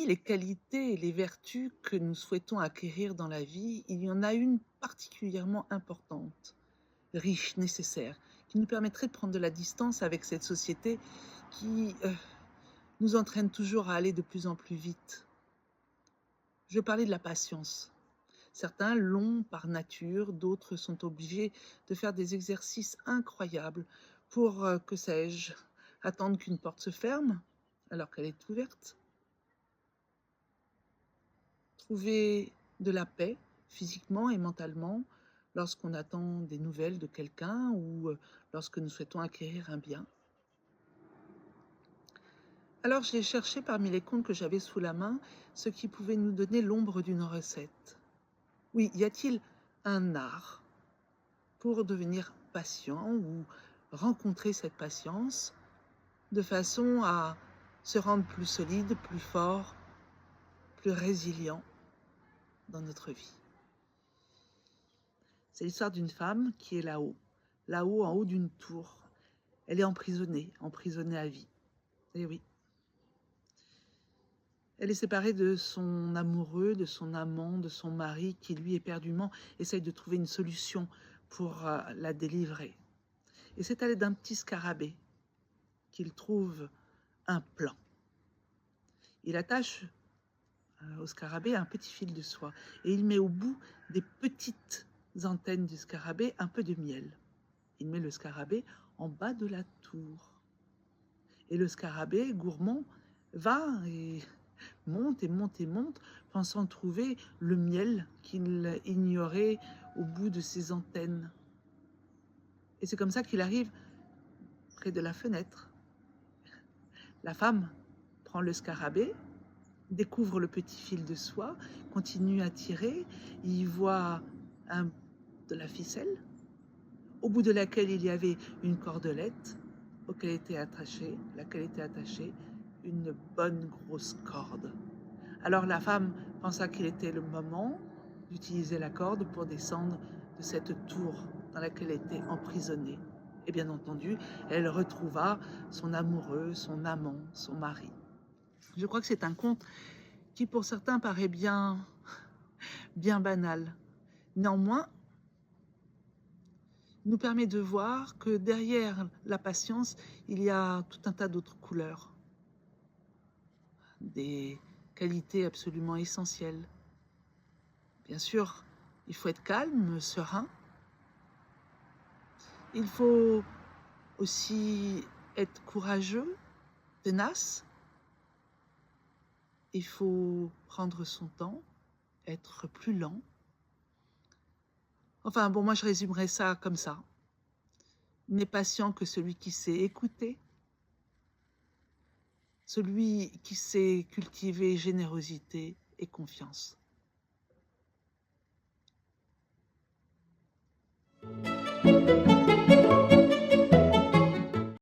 Parmi les qualités et les vertus que nous souhaitons acquérir dans la vie, il y en a une particulièrement importante, riche, nécessaire, qui nous permettrait de prendre de la distance avec cette société qui nous entraîne toujours à aller de plus en plus vite. Je parlais de la patience. Certains l'ont par nature, d'autres sont obligés de faire des exercices incroyables pour, que sais-je, attendre qu'une porte se ferme alors qu'elle est ouverte. Trouver de la paix physiquement et mentalement lorsqu'on attend des nouvelles de quelqu'un ou lorsque nous souhaitons acquérir un bien. Alors j'ai cherché parmi les contes que j'avais sous la main ce qui pouvait nous donner l'ombre d'une recette. Oui, y a-t-il un art pour devenir patient ou rencontrer cette patience de façon à se rendre plus solide, plus fort, plus résilient dans notre vie? C'est l'histoire d'une femme qui est là-haut, en haut d'une tour. Elle est emprisonnée à vie. Eh oui. Elle est séparée de son amoureux, de son amant, de son mari, qui lui éperdument essaye de trouver une solution pour la délivrer. Et c'est à l'aide d'un petit scarabée qu'il trouve un plan. Il attache au scarabée un petit fil de soie et il met au bout des petites antennes du scarabée un peu de miel. Il met le scarabée en bas de la tour. Et le scarabée, gourmand, va et monte et monte et monte, pensant trouver le miel qu'il ignorait au bout de ses antennes. Et c'est comme ça qu'il arrive près de la fenêtre. La femme prend le scarabée, découvre le petit fil de soie, continue à tirer, il voit de la ficelle, au bout de laquelle il y avait une cordelette, laquelle était attachée une bonne grosse corde. Alors la femme pensa qu'il était le moment d'utiliser la corde pour descendre de cette tour dans laquelle elle était emprisonnée. Et bien entendu, elle retrouva son amoureux, son amant, son mari. Je crois que c'est un conte qui pour certains paraît bien banal. Néanmoins, nous permet de voir que derrière la patience, il y a tout un tas d'autres couleurs, des qualités absolument essentielles. Bien sûr, il faut être calme, serein. Il faut aussi être courageux, tenace. Il faut prendre son temps, être plus lent. Enfin bon, moi je résumerais ça comme ça. N'est patient que celui qui sait écouter, celui qui sait cultiver générosité et confiance.